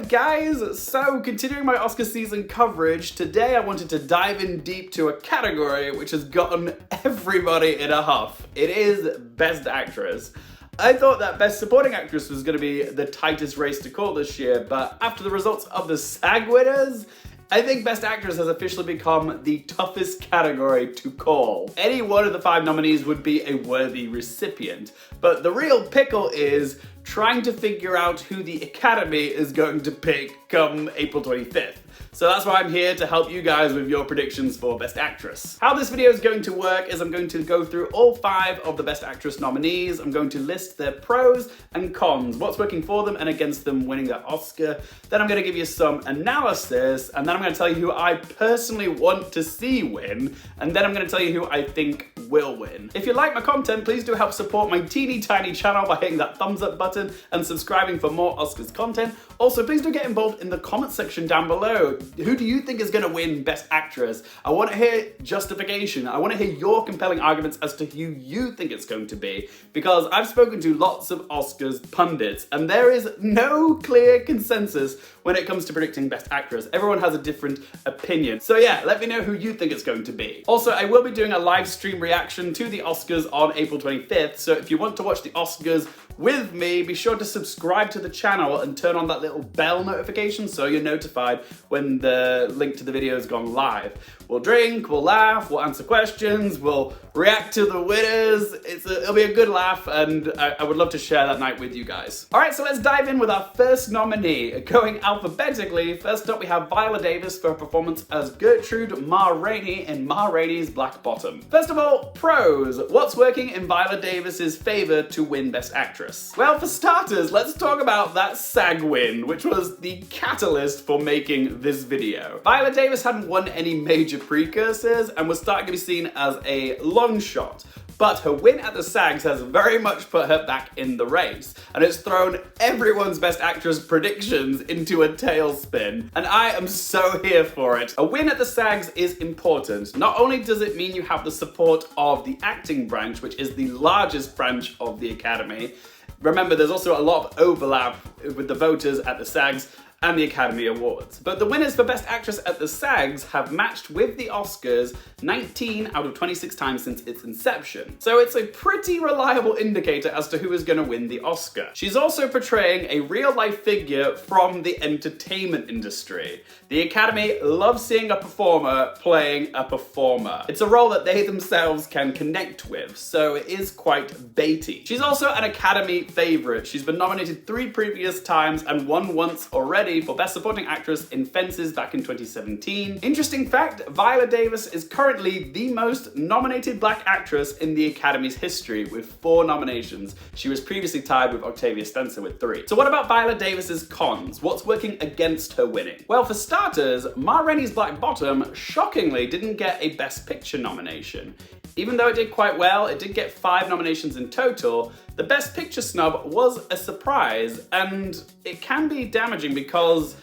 up, guys? So, continuing my Oscar season coverage, today I wanted to dive in deep to a category which has gotten everybody in a huff. It is Best Actress. I thought that Best Supporting Actress was going to be the tightest race to call this year, but after the results of the SAG winners, I think Best Actress has officially become the toughest category to call. Any one of the 5 nominees would be a worthy recipient, but the real pickle is trying to figure out who the Academy is going to pick come April 25th. So that's why I'm here to help you guys with your predictions for Best Actress. How this video is going to work is I'm going to go through all 5 of the Best Actress nominees. I'm going to list their pros and cons, what's working for them and against them winning that Oscar. Then I'm going to give you some analysis, and then I'm going to tell you who I personally want to see win, and then I'm going to tell you who I think will win. If you like my content, please do help support my teeny tiny channel by hitting that thumbs up button and subscribing for more Oscars content. Also, please do get involved in the comment section down below. Who do you think is going to win Best Actress? I want to hear justification. I want to hear your compelling arguments as to who you think it's going to be, because I've spoken to lots of Oscars pundits and there is no clear consensus when it comes to predicting Best Actress. Everyone has a different opinion. So yeah, let me know who you think it's going to be. Also, I will be doing a live stream reaction to the Oscars on April 25th, so if you want to watch the Oscars with me, be sure to subscribe to the channel and turn on that little bell notification so you're notified when the link to the video has gone live. We'll drink, we'll laugh, we'll answer questions, we'll react to the winners. It'll be a good laugh, and I would love to share that night with you guys. All right, so let's dive in with our first nominee. Going alphabetically, first up we have Viola Davis for her performance as Gertrude Ma Rainey in Ma Rainey's Black Bottom. First of all, pros. What's working in Viola Davis's favor to win Best Actress? Well, for starters, let's talk about that SAG win, which was the catalyst for making this video. Viola Davis hadn't won any major precursors and was starting to be seen as a long shot. But her win at the SAGs has very much put her back in the race, and it's thrown everyone's Best Actress predictions into a tailspin, and I am so here for it. A win at the SAGs is important. Not only does it mean you have the support of the acting branch, which is the largest branch of the Academy. Remember, there's also a lot of overlap with the voters at the SAGs and the Academy Awards. But the winners for Best Actress at the SAGs have matched with the Oscars 19 out of 26 times since its inception. So it's a pretty reliable indicator as to who is going to win the Oscar. She's also portraying a real-life figure from the entertainment industry. The Academy loves seeing a performer playing a performer. It's a role that they themselves can connect with, so it is quite baity. She's also an Academy favorite. She's been nominated 3 previous times and won once already for Best Supporting Actress in Fences back in 2017. Interesting fact, Viola Davis is currently the most nominated Black actress in the Academy's history with 4 nominations. She was previously tied with Octavia Spencer with 3. So what about Viola Davis's cons? What's working against her winning? Well, for starters, Ma Rainey's Black Bottom shockingly didn't get a Best Picture nomination. Even though it did quite well, it did get 5 nominations in total. The Best Picture snub was a surprise, and it can be damaging because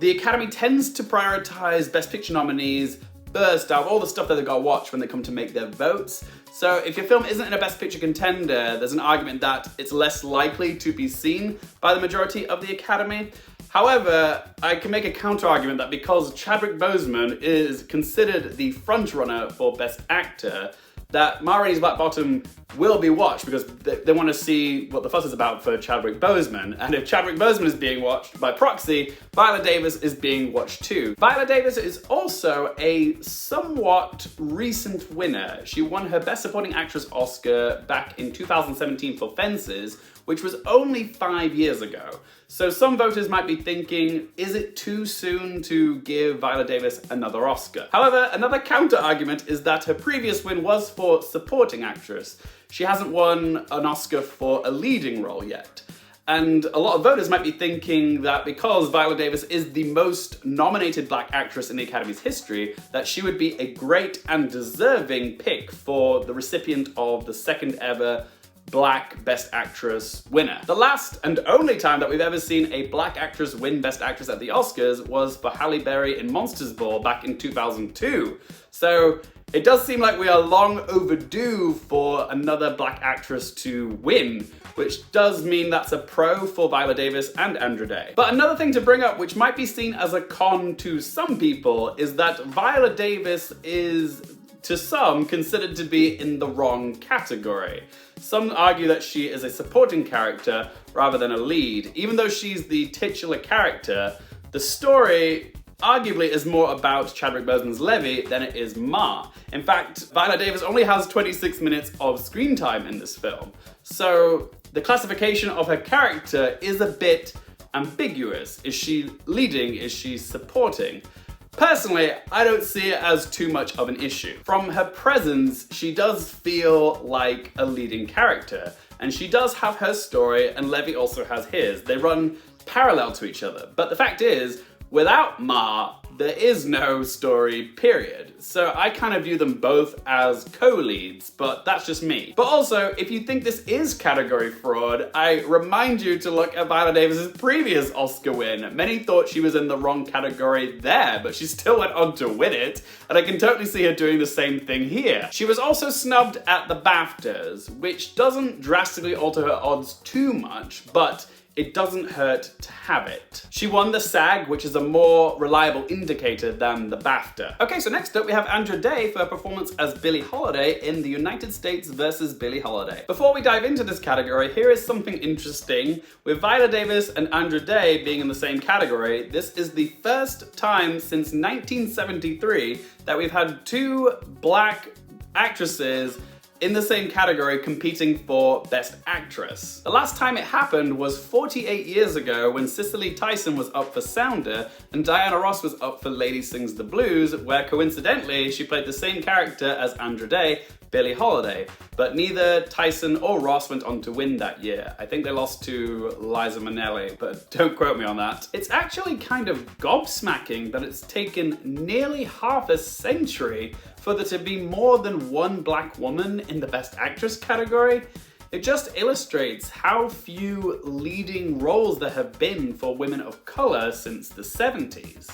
the Academy tends to prioritize Best Picture nominees first out of all the stuff that they've got to watch when they come to make their votes. So if your film isn't in a Best Picture contender, there's an argument that it's less likely to be seen by the majority of the Academy. However, I can make a counter-argument that because Chadwick Boseman is considered the frontrunner for Best Actor, that Ma Rainey's Black Bottom will be watched because they want to see what the fuss is about for Chadwick Boseman. And if Chadwick Boseman is being watched by proxy, Viola Davis is being watched too. Viola Davis is also a somewhat recent winner. She won her Best Supporting Actress Oscar back in 2017 for Fences, which was only 5 years ago. So some voters might be thinking, is it too soon to give Viola Davis another Oscar? However, another counter-argument is that her previous win was for Supporting Actress. She hasn't won an Oscar for a leading role yet. And a lot of voters might be thinking that because Viola Davis is the most nominated Black actress in the Academy's history, that she would be a great and deserving pick for the recipient of the 2nd ever Black Best Actress winner. The last and only time that we've ever seen a Black actress win Best Actress at the Oscars was for Halle Berry in Monsters Ball back in 2002. So It does seem like we are long overdue for another black actress to win, which does mean that's a pro for Viola Davis and Andra Day. But another thing to bring up, which might be seen as a con to some people, is that Viola Davis is, to some, considered to be in the wrong category. Some argue that she is a supporting character rather than a lead. Even though she's the titular character, the story arguably is more about Chadwick Boseman's Levy than it is Ma. In fact, Viola Davis only has 26 minutes of screen time in this film. So the classification of her character is a bit ambiguous. Is she leading? Is she supporting? Personally, I don't see it as too much of an issue. From her presence, she does feel like a leading character, and she does have her story, and Levy also has his. They run parallel to each other. But the fact is, without Ma, there is no story, period. So I kind of view them both as co-leads, but that's just me. But also, if you think this is category fraud, I remind you to look at Viola Davis's previous Oscar win. Many thought she was in the wrong category there, but she still went on to win it, and I can totally see her doing the same thing here. She was also snubbed at the BAFTAs, which doesn't drastically alter her odds too much, but it doesn't hurt to have it. She won the SAG, which is a more reliable indicator than the BAFTA. Okay, so next up we have Andra Day for her performance as Billie Holiday in The United States vs. Billie Holiday. Before we dive into this category, here is something interesting. With Viola Davis and Andra Day being in the same category, this is the first time since 1973 that we've had two black actresses in the same category competing for Best Actress. The last time it happened was 48 years ago when Cicely Tyson was up for Sounder and Diana Ross was up for Lady Sings the Blues, where coincidentally she played the same character as Andra Day, Billie Holiday, but neither Tyson or Ross went on to win that year. I think they lost to Liza Minnelli, but don't quote me on that. It's actually kind of gobsmacking that it's taken nearly half a century for there to be more than one black woman in the Best Actress category. It just illustrates how few leading roles there have been for women of color since the 70s.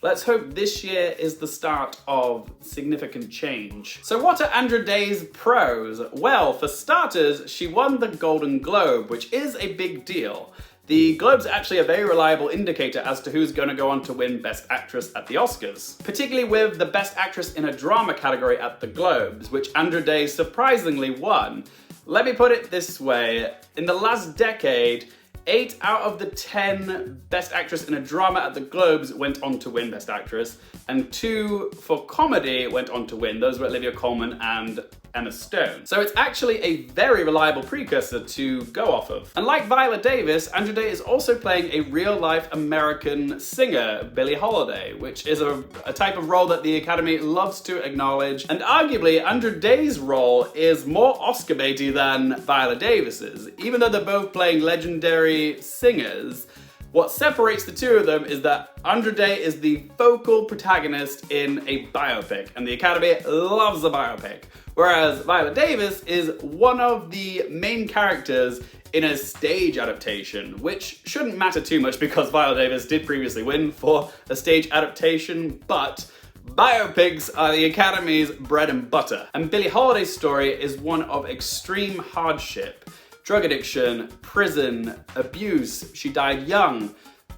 Let's hope this year is the start of significant change. So what are Andra Day's pros? Well, for starters, she won the Golden Globe, which is a big deal. The Globe's actually a very reliable indicator as to who's going to go on to win Best Actress at the Oscars, particularly with the Best Actress in a Drama category at the Globes, which Andra Day surprisingly won. Let me put it this way, in the last decade, 8 out of the 10 Best Actress in a Drama at the Globes went on to win Best Actress, and 2 for comedy went on to win. Those were Olivia Colman and Emma Stone. So it's actually a very reliable precursor to go off of. And like Viola Davis, Andra Day is also playing a real-life American singer, Billie Holiday, which is a type of role that the Academy loves to acknowledge. And arguably, Andra Day's role is more Oscar baity than Viola Davis's. Even though they're both playing legendary singers, what separates the two of them is that Andra Day is the focal protagonist in a biopic, and the Academy loves a biopic. Whereas Viola Davis is one of the main characters in a stage adaptation, which shouldn't matter too much because Viola Davis did previously win for a stage adaptation, but biopics are the Academy's bread and butter. And Billie Holiday's story is one of extreme hardship. Drug addiction, prison, abuse, she died young.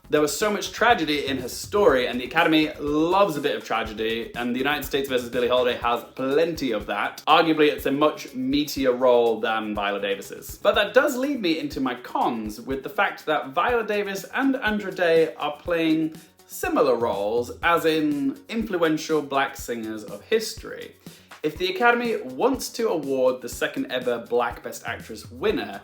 There was so much tragedy in her story, and the Academy loves a bit of tragedy, and The United States vs. Billie Holiday has plenty of that. Arguably, it's a much meatier role than Viola Davis's. But that does lead me into my cons, with the fact that Viola Davis and Andra Day are playing similar roles, as in influential black singers of history. If the Academy wants to award the second ever Black Best Actress winner,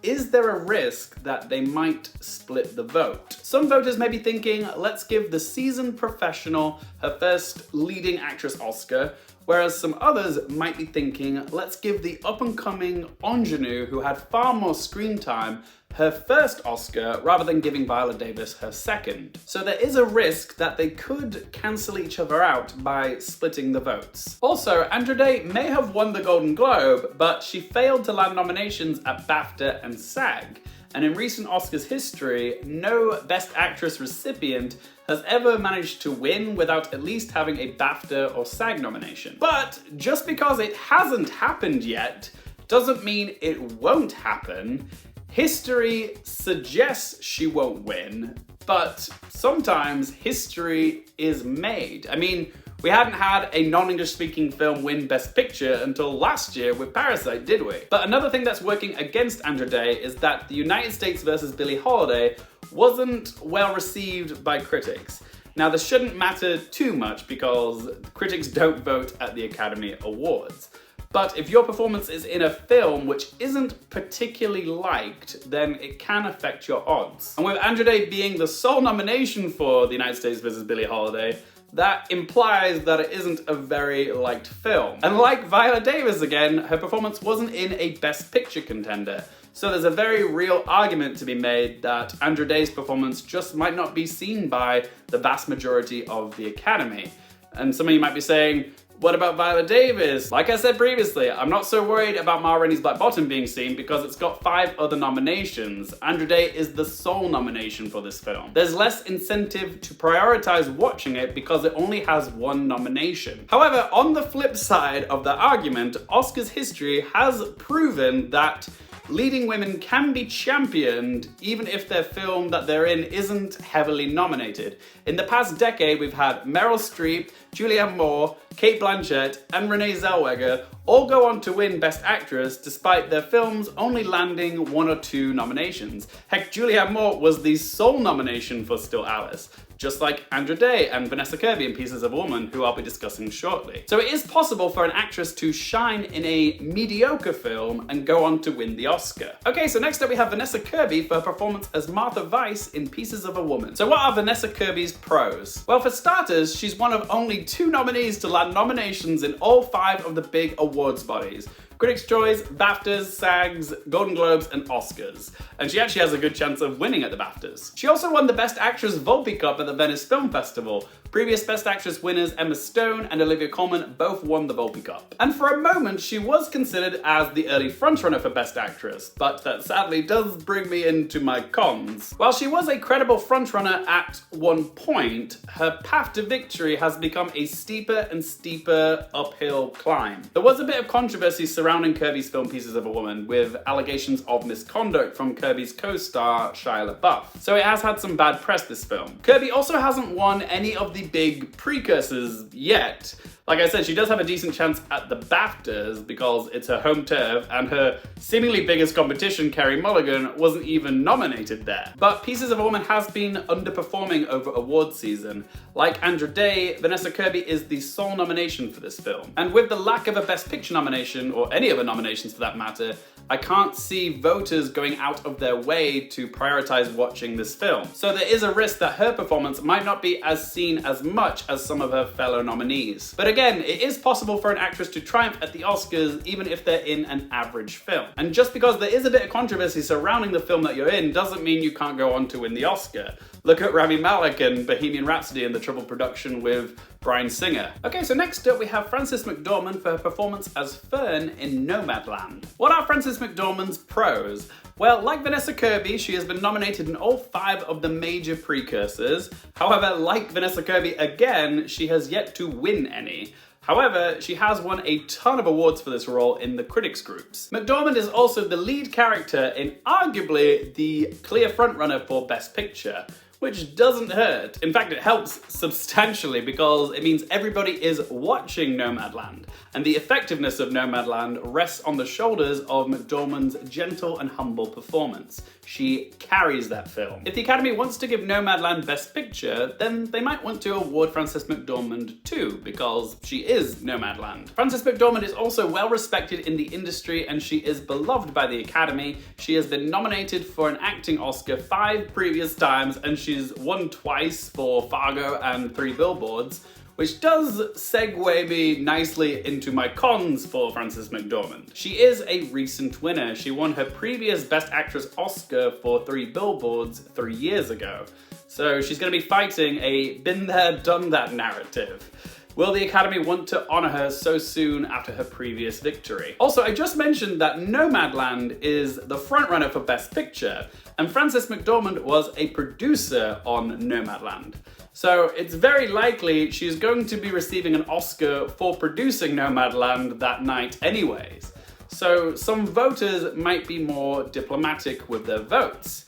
is there a risk that they might split the vote? Some voters may be thinking, let's give the seasoned professional her first leading actress Oscar, whereas some others might be thinking, let's give the up-and-coming ingenue who had far more screen time her first Oscar rather than giving Viola Davis her second. So there is a risk that they could cancel each other out by splitting the votes. Also, Andra Day may have won the Golden Globe, but she failed to land nominations at BAFTA and SAG. and in recent Oscars history, no Best Actress recipient has ever managed to win without at least having a BAFTA or SAG nomination. But just because it hasn't happened yet doesn't mean it won't happen. History suggests she won't win, but sometimes history is made. I mean, we hadn't had a non-English speaking film win Best Picture until last year with Parasite, did we? But another thing that's working against Andra Day is that The United States versus Billie Holiday wasn't well received by critics. Now, this shouldn't matter too much because critics don't vote at the Academy Awards. But if your performance is in a film which isn't particularly liked, then it can affect your odds. And with Andra Day being the sole nomination for The United States versus Billie Holiday, that implies that it isn't a very liked film. And like Viola Davis again, her performance wasn't in a Best Picture contender. So there's a very real argument to be made that Andra Day's performance just might not be seen by the vast majority of the Academy. And some of you might be saying, what about Viola Davis? Like I said previously, I'm not so worried about Ma Rainey's Black Bottom being seen because it's got 5 other nominations. Andra Day is the sole nomination for this film. There's less incentive to prioritize watching it because it only has 1 nomination. However, on the flip side of that argument, Oscars history has proven that leading women can be championed even if their film that they're in isn't heavily nominated. In the past decade, we've had Meryl Streep, Julianne Moore, Cate Blanchett, and Renee Zellweger all go on to win Best Actress despite their films only landing 1 or 2 nominations. Heck, Julianne Moore was the sole nomination for Still Alice, just like Andra Day and Vanessa Kirby in Pieces of a Woman, who I'll be discussing shortly. So it is possible for an actress to shine in a mediocre film and go on to win the Oscar. Okay, so next up we have Vanessa Kirby for her performance as Martha Weiss in Pieces of a Woman. So what are Vanessa Kirby's pros? Well, for starters, she's one of only 2 nominees to land nominations in all 5 of the big awards bodies: Critics' Choice, BAFTAs, SAGs, Golden Globes, and Oscars. And she actually has a good chance of winning at the BAFTAs. She also won the Best Actress Volpi Cup at the Venice Film Festival. Previous Best Actress winners Emma Stone and Olivia Colman both won the Volpi Cup. And for a moment, she was considered as the early frontrunner for Best Actress, but that sadly does bring me into my cons. While she was a credible frontrunner at one point, her path to victory has become a steeper and steeper uphill climb. There was a bit of controversy surrounding Kirby's film Pieces of a Woman, with allegations of misconduct from Kirby's co-star Shia LaBeouf. So it has had some bad press, this film. Kirby also hasn't won any of the big precursors yet. Like I said, she does have a decent chance at the BAFTAs because it's her home turf, and her seemingly biggest competition, Carey Mulligan, wasn't even nominated there. But Pieces of a Woman has been underperforming over award season. Like Andra Day, Vanessa Kirby is the sole nomination for this film. And with the lack of a Best Picture nomination, or any other nominations for that matter, I can't see voters going out of their way to prioritize watching this film. So there is a risk that her performance might not be as seen as much as some of her fellow nominees. But again, it is possible for an actress to triumph at the Oscars even if they're in an average film. And just because there is a bit of controversy surrounding the film that you're in doesn't mean you can't go on to win the Oscar. Look at Rami Malek and Bohemian Rhapsody and the triple production with Bryan Singer. Okay, so next up we have Frances McDormand for her performance as Fern in Nomadland. What are Frances McDormand's pros? Well, like Vanessa Kirby, she has been nominated in all 5 of the major precursors. However, like Vanessa Kirby again, she has yet to win any. However, she has won a ton of awards for this role in the critics groups. McDormand is also the lead character in arguably the clear frontrunner for Best Picture, which doesn't hurt. In fact, it helps substantially because it means everybody is watching Nomadland, and the effectiveness of Nomadland rests on the shoulders of McDormand's gentle and humble performance. She carries that film. If the Academy wants to give Nomadland Best Picture, then they might want to award Frances McDormand too, because she is Nomadland. Frances McDormand is also well respected in the industry, and she is beloved by the Academy. She has been nominated for an acting Oscar 5 previous times, and she's won twice for Fargo and 3 Billboards, which does segue me nicely into my cons for Frances McDormand. She is a recent winner. She won her previous Best Actress Oscar for 3 Billboards 3 years ago. So she's going to be fighting a been there, done that narrative. Will the Academy want to honour her so soon after her previous victory? Also, I just mentioned that Nomadland is the frontrunner for Best Picture, and Frances McDormand was a producer on Nomadland. So it's very likely she's going to be receiving an Oscar for producing Nomadland that night anyways. So some voters might be more diplomatic with their votes.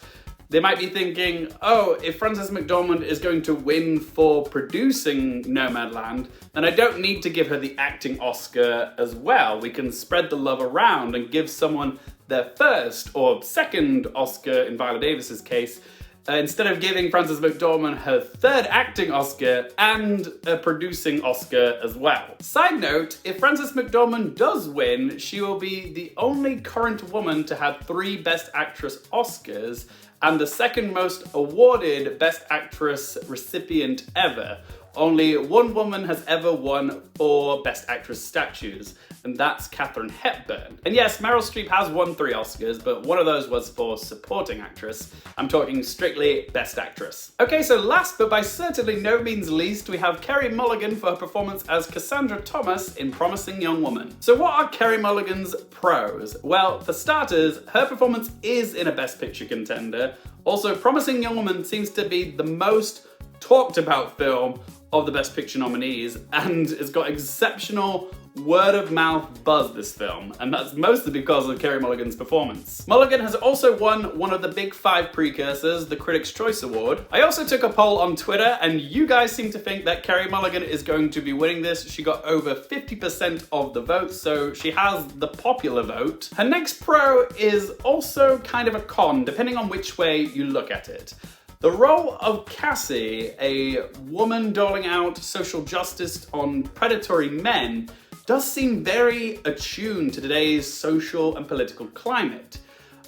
They might be thinking, oh, if Frances McDormand is going to win for producing Nomadland, then I don't need to give her the acting Oscar as well. We can spread the love around and give someone their first or second Oscar in Viola Davis's case, instead of giving Frances McDormand her third acting Oscar and a producing Oscar as well. Side note, if Frances McDormand does win, she will be the only current woman to have 3 Best Actress Oscars and the second most awarded Best Actress recipient ever. Only one woman has ever won 4 Best Actress statues, and that's Katharine Hepburn. And yes, Meryl Streep has won 3 Oscars, but one of those was for supporting actress. I'm talking strictly Best Actress. Okay, so last but by certainly no means least, we have Carey Mulligan for her performance as Cassandra Thomas in Promising Young Woman. So what are Carey Mulligan's pros? Well, for starters, her performance is in a Best Picture contender. Also, Promising Young Woman seems to be the most talked about film of the Best Picture nominees, and it's got exceptional word-of-mouth buzz, this film, and that's mostly because of Carey Mulligan's performance. Mulligan has also won one of the big 5 precursors, the Critics' Choice Award. I also took a poll on Twitter, and you guys seem to think that Carey Mulligan is going to be winning this. She got over 50% of the vote, so she has the popular vote. Her next pro is also kind of a con, depending on which way you look at it. The role of Cassie, a woman doling out social justice on predatory men, does seem very attuned to today's social and political climate.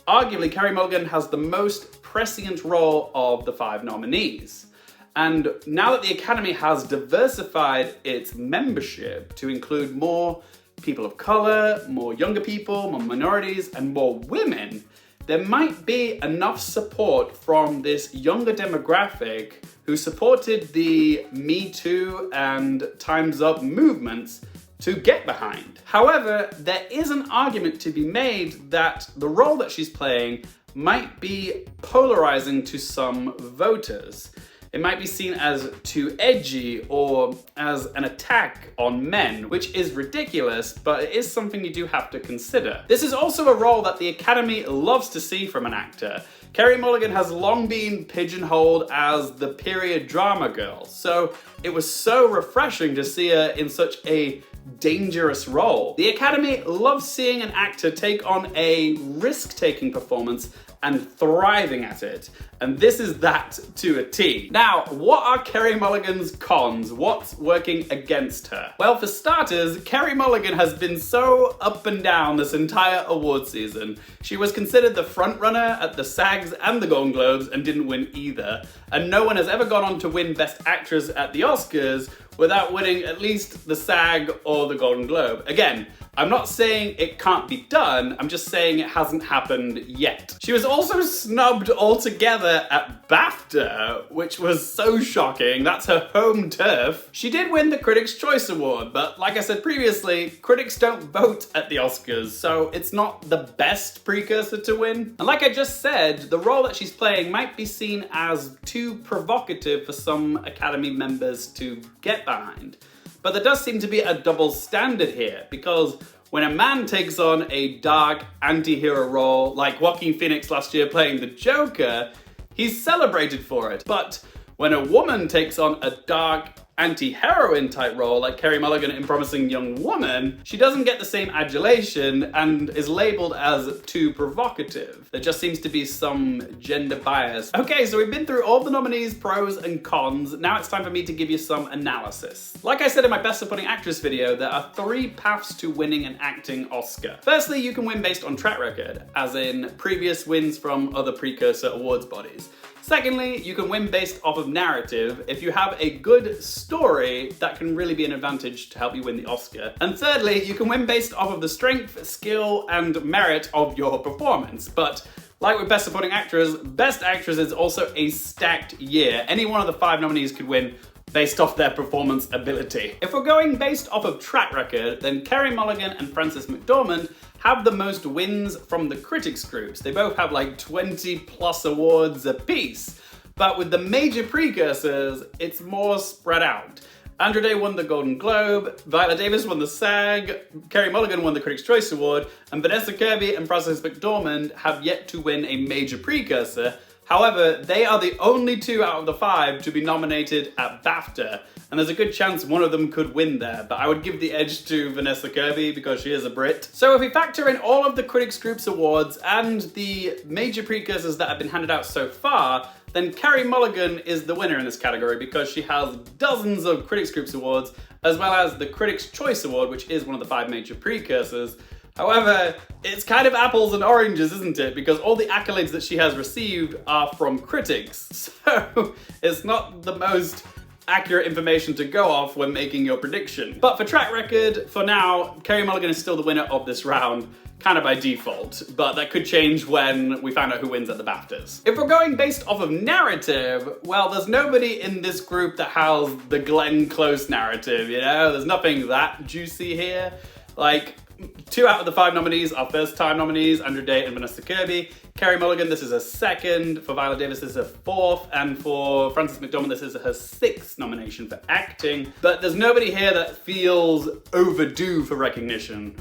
Arguably, Carey Mulligan has the most prescient role of the 5 nominees. And now that the Academy has diversified its membership to include more people of colour, more younger people, more minorities, and more women, there might be enough support from this younger demographic who supported the Me Too and Time's Up movements to get behind. However, there is an argument to be made that the role that she's playing might be polarizing to some voters. It might be seen as too edgy or as an attack on men, which is ridiculous, but it is something you do have to consider. This is also a role that the Academy loves to see from an actor. Carey Mulligan has long been pigeonholed as the period drama girl, so it was so refreshing to see her in such a dangerous role. The Academy loves seeing an actor take on a risk-taking performance and thriving at it. And this is that to a T. Now, what are Carey Mulligan's cons? What's working against her? Well, for starters, Carey Mulligan has been so up and down this entire award season. She was considered the frontrunner at the SAGs and the Golden Globes and didn't win either. And no one has ever gone on to win Best Actress at the Oscars without winning at least the SAG or the Golden Globe. Again, I'm not saying it can't be done, I'm just saying it hasn't happened yet. She was also snubbed altogether at BAFTA, which was so shocking. That's her home turf. She did win the Critics' Choice Award, but like I said previously, critics don't vote at the Oscars, so it's not the best precursor to win. And like I just said, the role that she's playing might be seen as too provocative for some Academy members to get behind. But there does seem to be a double standard here, because when a man takes on a dark anti-hero role like Joaquin Phoenix last year playing the Joker, he's celebrated for it. But when a woman takes on a dark anti-heroine type role like Carey Mulligan in Promising Young Woman, she doesn't get the same adulation and is labeled as too provocative. There just seems to be some gender bias. Okay, so we've been through all the nominees' pros and cons. Now it's time for me to give you some analysis. Like I said in my Best Supporting Actress video, there are 3 paths to winning an acting Oscar. Firstly, you can win based on track record, as in previous wins from other precursor awards bodies. Secondly, you can win based off of narrative if you have a good story that can really be an advantage to help you win the Oscar. And thirdly, you can win based off of the strength, skill, and merit of your performance. But like with Best Supporting Actress, Best Actress is also a stacked year. Any one of the 5 nominees could win based off their performance ability. If we're going based off of track record, then Carey Mulligan and Frances McDormand have the most wins from the critics groups. They both have like 20 plus awards apiece. But with the major precursors, it's more spread out. Andra Day won the Golden Globe, Viola Davis won the SAG, Carey Mulligan won the Critics' Choice Award, and Vanessa Kirby and Frances McDormand have yet to win a major precursor. However, they are the only 2 out of the 5 to be nominated at BAFTA, and there's a good chance one of them could win there, but I would give the edge to Vanessa Kirby because she is a Brit. So if we factor in all of the Critics' Group's awards and the major precursors that have been handed out so far, then Carey Mulligan is the winner in this category because she has dozens of Critics' Group's awards, as well as the Critics' Choice Award, which is one of the 5 major precursors. However, it's kind of apples and oranges, isn't it? Because all the accolades that she has received are from critics. So it's not the most accurate information to go off when making your prediction. But for track record, for now, Carey Mulligan is still the winner of this round, kind of by default, but that could change when we find out who wins at the BAFTAs. If we're going based off of narrative, well, there's nobody in this group that has the Glenn Close narrative, you know? There's nothing that juicy here. Like, 2 out of the 5 nominees are first-time nominees, Andra Day and Vanessa Kirby. Carey Mulligan, this is her 2nd. For Viola Davis, this is her 4th. And for Frances McDormand, this is her 6th nomination for acting. But there's nobody here that feels overdue for recognition.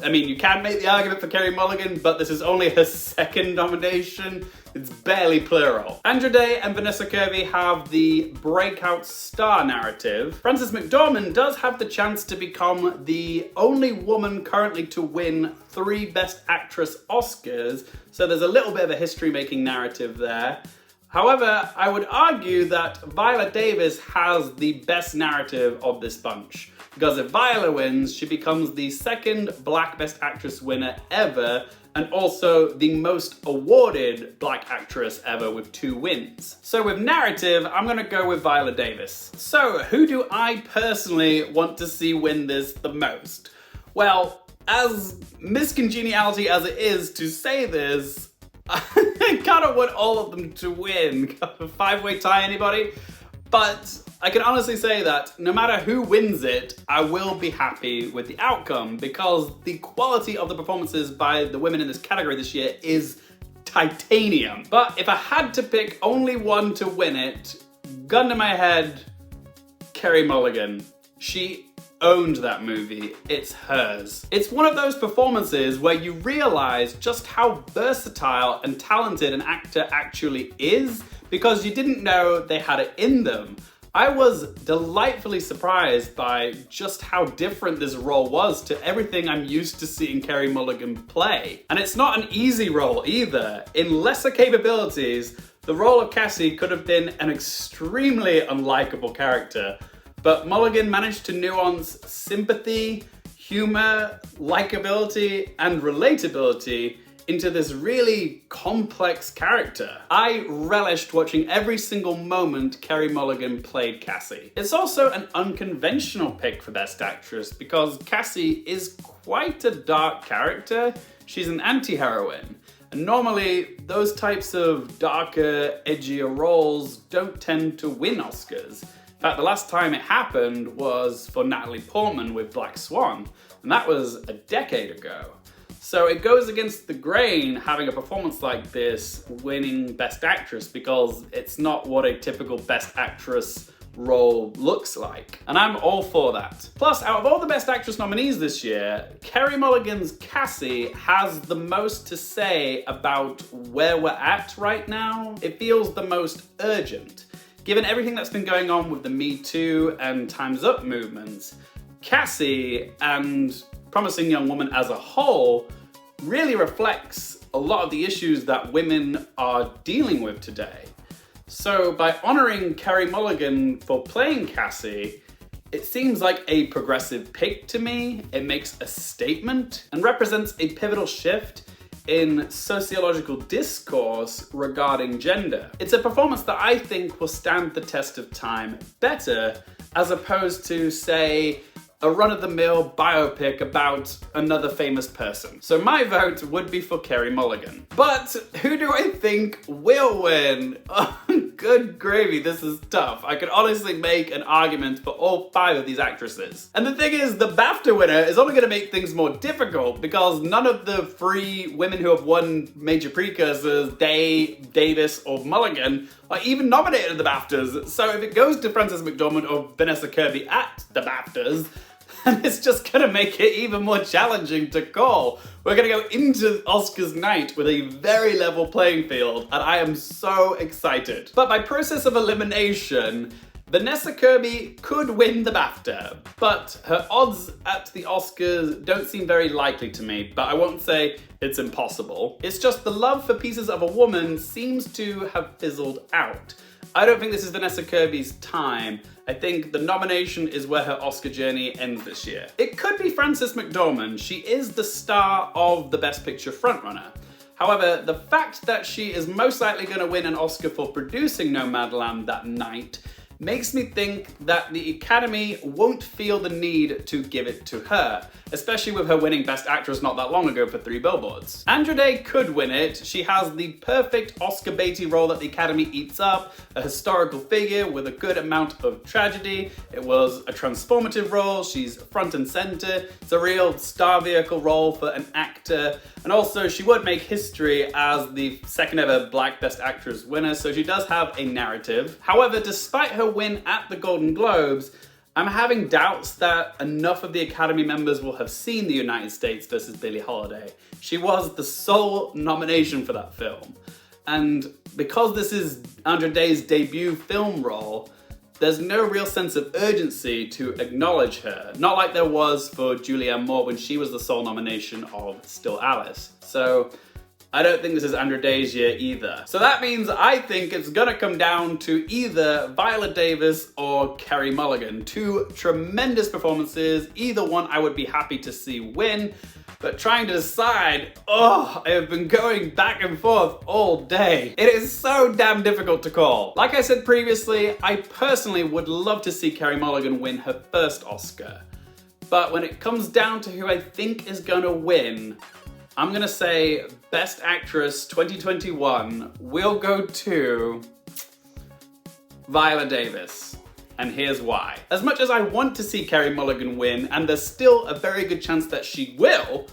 I mean, you can make the argument for Carey Mulligan, but this is only her 2nd nomination. It's barely plural. Andra Day and Vanessa Kirby have the breakout star narrative. Frances McDormand does have the chance to become the only woman currently to win 3 Best Actress Oscars, so there's a little bit of a history-making narrative there. However, I would argue that Viola Davis has the best narrative of this bunch. Because if Viola wins, she becomes the 2nd Black Best Actress winner ever, and also the most awarded Black actress ever with 2 wins. So with narrative, I'm gonna go with Viola Davis. So who do I personally want to see win this the most? Well, as miscongeniality as it is to say this, I kind of want all of them to win. A 5-way tie, anybody? But I can honestly say that no matter who wins it, I will be happy with the outcome because the quality of the performances by the women in this category this year is titanium. But if I had to pick only one to win it, gun to my head, Carey Mulligan. She owned that movie. It's hers. It's one of those performances where you realize just how versatile and talented an actor actually is because you didn't know they had it in them. I was delightfully surprised by just how different this role was to everything I'm used to seeing Carey Mulligan play. And it's not an easy role either. In lesser capabilities, the role of Cassie could have been an extremely unlikable character, but Mulligan managed to nuance sympathy, humor, likability, and relatability into this really complex character. I relished watching every single moment Carey Mulligan played Cassie. It's also an unconventional pick for Best Actress because Cassie is quite a dark character. She's an anti-heroine. And normally, those types of darker, edgier roles don't tend to win Oscars. In fact, the last time it happened was for Natalie Portman with Black Swan, and that was a decade ago. So it goes against the grain having a performance like this winning Best Actress because it's not what a typical Best Actress role looks like. And I'm all for that. Plus, out of all the Best Actress nominees this year, Carey Mulligan's Cassie has the most to say about where we're at right now. It feels the most urgent. Given everything that's been going on with the Me Too and Time's Up movements, Cassie and Promising Young Woman as a whole really reflects a lot of the issues that women are dealing with today. So by honoring Carey Mulligan for playing Cassie, it seems like a progressive pick to me. It makes a statement and represents a pivotal shift in sociological discourse regarding gender. It's a performance that I think will stand the test of time better as opposed to, say, a run-of-the-mill biopic about another famous person. So my vote would be for Carey Mulligan. But who do I think will win? Oh, good gravy, this is tough. I could honestly make an argument for all 5 of these actresses. And the thing is, the BAFTA winner is only going to make things more difficult because none of the 3 women who have won major precursors, Day, Davis, or Mulligan, are even nominated at the BAFTAs. So if it goes to Frances McDormand or Vanessa Kirby at the BAFTAs, and it's just gonna make it even more challenging to call. We're gonna go into Oscars night with a very level playing field, and I am so excited. But by process of elimination, Vanessa Kirby could win the BAFTA, but her odds at the Oscars don't seem very likely to me, but I won't say it's impossible. It's just the love for Pieces of a Woman seems to have fizzled out. I don't think this is Vanessa Kirby's time. I think the nomination is where her Oscar journey ends this year. It could be Frances McDormand. She is the star of the Best Picture frontrunner. However, the fact that she is most likely going to win an Oscar for producing Nomadland that night makes me think that the Academy won't feel the need to give it to her, especially with her winning Best Actress not that long ago for 3 Billboards. Andra Day could win it. She has the perfect Oscar baity role that the Academy eats up, a historical figure with a good amount of tragedy. It was a transformative role. She's front and center. It's a real star vehicle role for an actor. And also she would make history as the second ever Black Best Actress winner, so she does have a narrative. However, despite her win at the Golden Globes, I'm having doubts that enough of the Academy members will have seen The United States versus Billie Holiday. She was the sole nomination for that film. And because this is Andra Day's debut film role, there's no real sense of urgency to acknowledge her. Not like there was for Julianne Moore when she was the sole nomination of Still Alice. So I don't think this is Andra Day's year either. So that means I think it's gonna come down to either Viola Davis or Carey Mulligan. 2 tremendous performances, either one I would be happy to see win, but trying to decide, I have been going back and forth all day. It is so damn difficult to call. Like I said previously, I personally would love to see Carey Mulligan win her first Oscar. But when it comes down to who I think is gonna win, I'm gonna say Best Actress 2021 will go to Viola Davis. And here's why. As much as I want to see Carey Mulligan win, and there's still a very good chance that she will,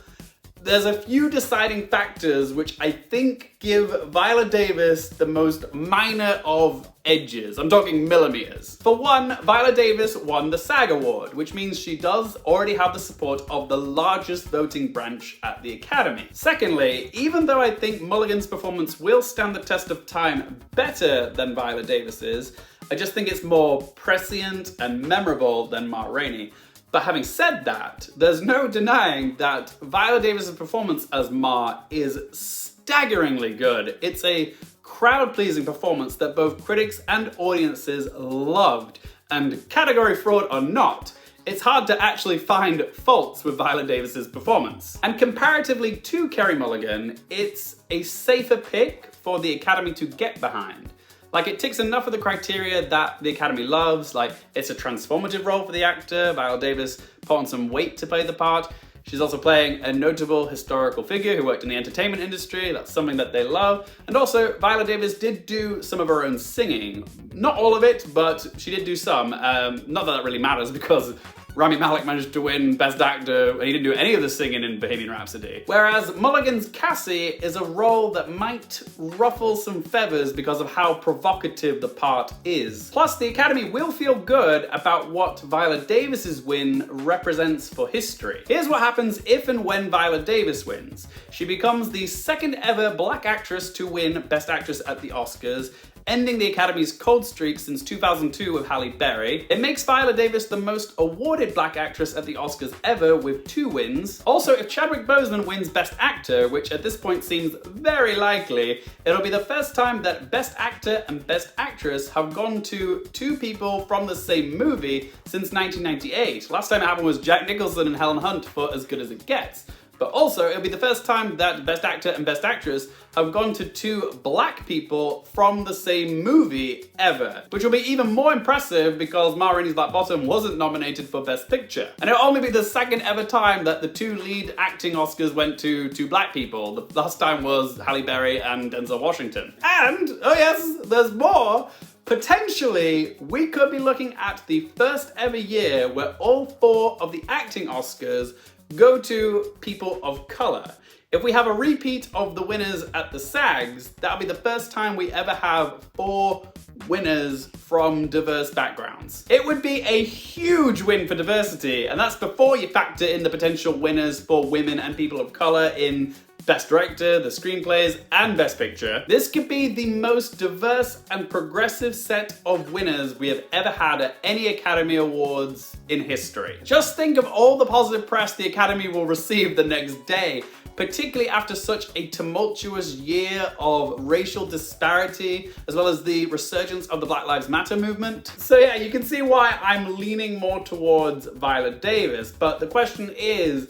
there's a few deciding factors which I think give Viola Davis the most minor of edges. I'm talking millimeters. For one, Viola Davis won the SAG Award, which means she does already have the support of the largest voting branch at the Academy. Secondly, even though I think Mulligan's performance will stand the test of time better than Viola Davis's, I just think it's more prescient and memorable than Ma Rainey. But having said that, there's no denying that Viola Davis' performance as Ma is staggeringly good. It's a crowd-pleasing performance that both critics and audiences loved. And category fraud or not, it's hard to actually find faults with Viola Davis' performance. And comparatively to Carey Mulligan, it's a safer pick for the Academy to get behind. Like, it ticks enough of the criteria that the Academy loves, like it's a transformative role for the actor, Viola Davis put on some weight to play the part. She's also playing a notable historical figure who worked in the entertainment industry, that's something that they love. And also, Viola Davis did do some of her own singing. Not all of it, but she did do some. Not that that really matters because Rami Malek managed to win Best Actor and he didn't do any of the singing in Bohemian Rhapsody. Whereas Mulligan's Cassie is a role that might ruffle some feathers because of how provocative the part is. Plus, the Academy will feel good about what Viola Davis's win represents for history. Here's what happens if and when Viola Davis wins. She becomes the second ever Black actress to win Best Actress at the Oscars, ending the Academy's cold streak since 2002 with Halle Berry. It makes Viola Davis the most awarded Black actress at the Oscars ever with 2 wins. Also, if Chadwick Boseman wins Best Actor, which at this point seems very likely, it'll be the first time that Best Actor and Best Actress have gone to 2 people from the same movie since 1998. Last time it happened was Jack Nicholson and Helen Hunt for As Good As It Gets. But also, it'll be the first time that Best Actor and Best Actress have gone to two black people from the same movie ever. Which will be even more impressive because Ma Rainey's Black Bottom wasn't nominated for Best Picture. And it'll only be the second ever time that the two lead acting Oscars went to two black people. The last time was Halle Berry and Denzel Washington. And, oh yes, there's more. Potentially, we could be looking at the first ever year where all four of the acting Oscars go to people of color. If we have a repeat of the winners at the SAGs, that'll be the first time we ever have four winners from diverse backgrounds. It would be a huge win for diversity, and that's before you factor in the potential winners for women and people of color in Best Director, the screenplays, and Best Picture. This could be the most diverse and progressive set of winners we have ever had at any Academy Awards in history. Just think of all the positive press the Academy will receive the next day, particularly after such a tumultuous year of racial disparity, as well as the resurgence of the Black Lives Matter movement. So yeah, you can see why I'm leaning more towards Viola Davis, but the question is,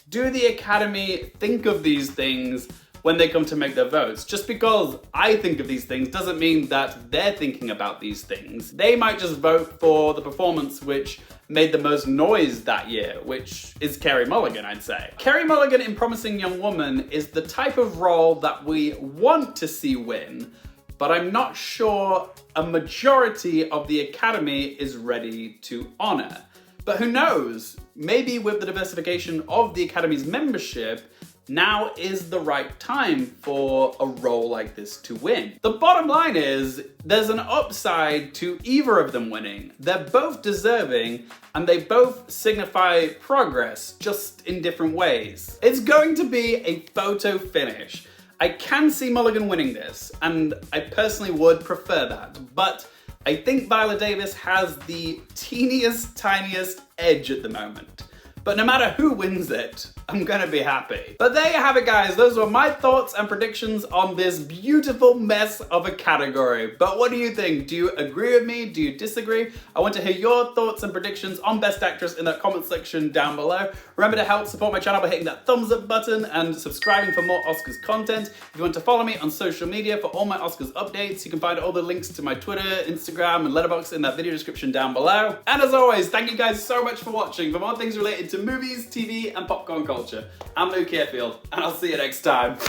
do the Academy think of these things when they come to make their votes? Just because I think of these things doesn't mean that they're thinking about these things. They might just vote for the performance which made the most noise that year, which is Carey Mulligan, I'd say. Carey Mulligan in Promising Young Woman is the type of role that we want to see win, but I'm not sure a majority of the Academy is ready to honor. But who knows? Maybe with the diversification of the Academy's membership, now is the right time for a role like this to win. The bottom line is, there's an upside to either of them winning. They're both deserving, and they both signify progress, just in different ways. It's going to be a photo finish. I can see Mulligan winning this, and I personally would prefer that, but I think Viola Davis has the teeniest, tiniest edge at the moment. But no matter who wins it, I'm gonna be happy. But there you have it, guys. Those were my thoughts and predictions on this beautiful mess of a category. But what do you think? Do you agree with me? Do you disagree? I want to hear your thoughts and predictions on Best Actress in the comment section down below. Remember to help support my channel by hitting that thumbs up button and subscribing for more Oscars content. If you want to follow me on social media for all my Oscars updates, you can find all the links to my Twitter, Instagram, and Letterboxd in that video description down below. And as always, thank you guys so much for watching. For more things related to movies, TV, and popcorn culture, I'm Luke Carefield, and I'll see you next time.